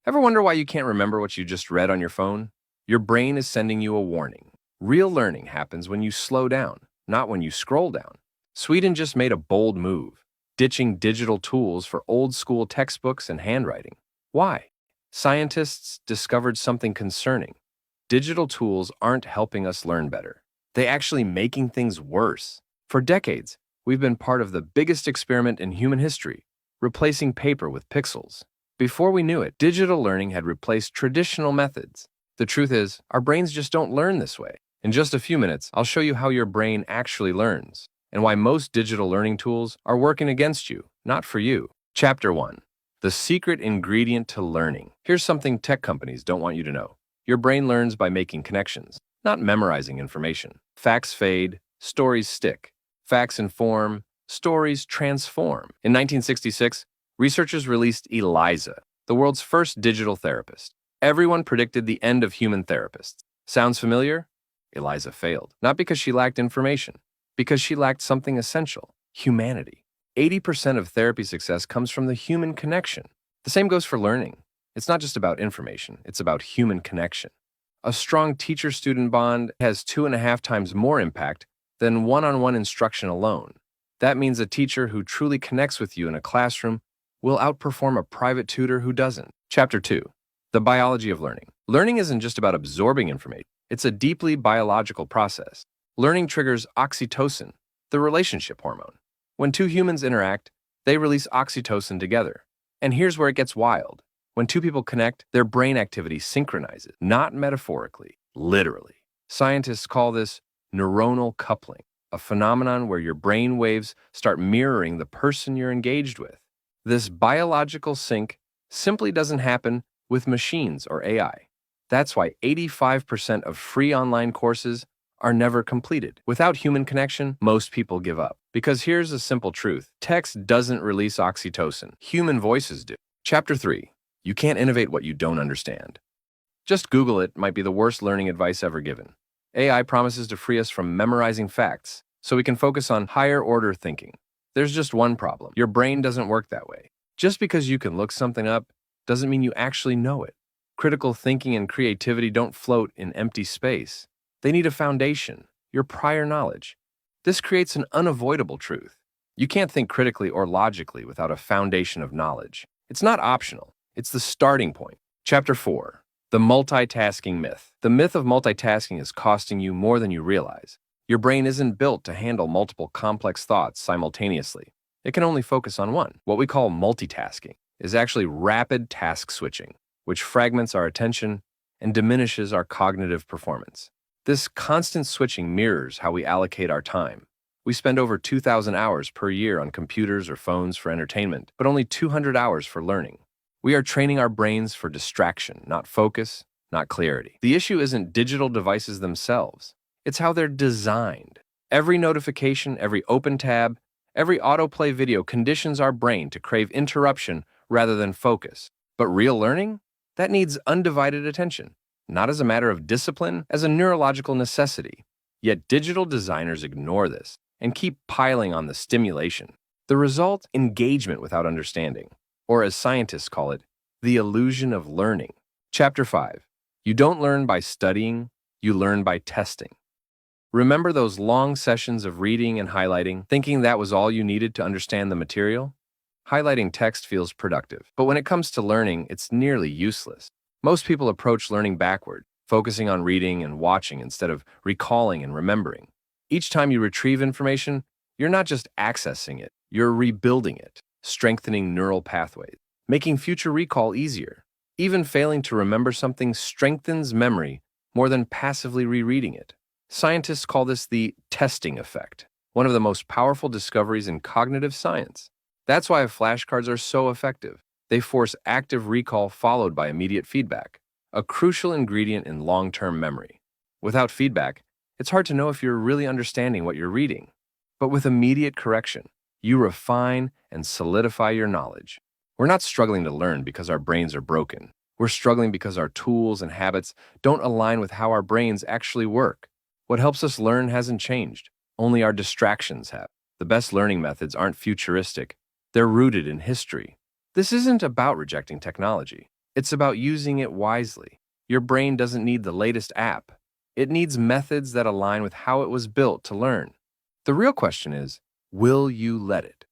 Ever wonder why you can't remember what you just read on your phone? Your brain is sending you a warning. Real learning happens when you slow down, not when you scroll down. Sweden just made a bold move, ditching digital tools for old-school textbooks and handwriting. Why? Scientists discovered something concerning. Digital tools aren't helping us learn better. They're actually making things worse. For decades, we've been part of the biggest experiment in human history, replacing paper with pixels. Before we knew it, digital learning had replaced traditional methods. The truth is, our brains just don't learn this way. In just a few minutes, I'll show you how your brain actually learns, and why most digital learning tools are working against you, not for you. Chapter 1. The secret ingredient to learning. Here's something tech companies don't want you to know. Your brain learns by making connections, not memorizing information. Facts fade, stories stick. Facts inform, stories transform. In 1966, researchers released ELIZA, the world's first digital therapist. Everyone predicted the end of human therapists. Sounds familiar? ELIZA failed, not because she lacked information, because she lacked something essential: humanity. 80% of therapy success comes from the human connection. The same goes for learning. It's not just about information, it's about human connection. A strong teacher-student bond has 2.5 times more impact than one-on-one instruction alone. That means a teacher who truly connects with you in a classroom will outperform a private tutor who doesn't. Chapter 2. The biology of learning. Learning isn't just about absorbing information. It's a deeply biological process. Learning triggers oxytocin, the relationship hormone. When two humans interact, they release oxytocin together. And here's where it gets wild. When two people connect, their brain activity synchronizes, not metaphorically, literally. Scientists call this neuronal coupling, a phenomenon where your brain waves start mirroring the person you're engaged with. This biological sync simply doesn't happen with machines or AI. That's why 85% of free online courses are never completed. Without human connection, most people give up. Because here's a simple truth: text doesn't release oxytocin. Human voices do. Chapter 3. You can't innovate what you don't understand. Just Google it might be the worst learning advice ever given. AI promises to free us from memorizing facts, so we can focus on higher-order thinking. There's just one problem. Your brain doesn't work that way. Just because you can look something up doesn't mean you actually know it. Critical thinking and creativity don't float in empty space. They need a foundation, your prior knowledge. This creates an unavoidable truth. You can't think critically or logically without a foundation of knowledge. It's not optional. It's the starting point. Chapter 4. The multitasking myth. The myth of multitasking is costing you more than you realize. Your brain isn't built to handle multiple complex thoughts simultaneously. It can only focus on one. What we call multitasking is actually rapid task switching, which fragments our attention and diminishes our cognitive performance. This constant switching mirrors how we allocate our time. We spend over 2,000 hours per year on computers or phones for entertainment, but only 200 hours for learning. We are training our brains for distraction, not focus, not clarity. The issue isn't digital devices themselves. It's how they're designed. Every notification, every open tab, every autoplay video conditions our brain to crave interruption rather than focus. But real learning? That needs undivided attention, not as a matter of discipline, as a neurological necessity. Yet digital designers ignore this and keep piling on the stimulation. The result? Engagement without understanding, or as scientists call it, the illusion of learning. Chapter 5. You don't learn by studying, you learn by testing. Remember those long sessions of reading and highlighting, thinking that was all you needed to understand the material? Highlighting text feels productive, but when it comes to learning, it's nearly useless. Most people approach learning backward, focusing on reading and watching instead of recalling and remembering. Each time you retrieve information, you're not just accessing it, you're rebuilding it, strengthening neural pathways, making future recall easier. Even failing to remember something strengthens memory more than passively rereading it. Scientists call this the testing effect, one of the most powerful discoveries in cognitive science. That's why flashcards are so effective. They force active recall followed by immediate feedback, a crucial ingredient in long-term memory. Without feedback, it's hard to know if you're really understanding what you're reading. But with immediate correction, you refine and solidify your knowledge. We're not struggling to learn because our brains are broken. We're struggling because our tools and habits don't align with how our brains actually work. What helps us learn hasn't changed. Only our distractions have. The best learning methods aren't futuristic. They're rooted in history. This isn't about rejecting technology. It's about using it wisely. Your brain doesn't need the latest app. It needs methods that align with how it was built to learn. The real question is, will you let it?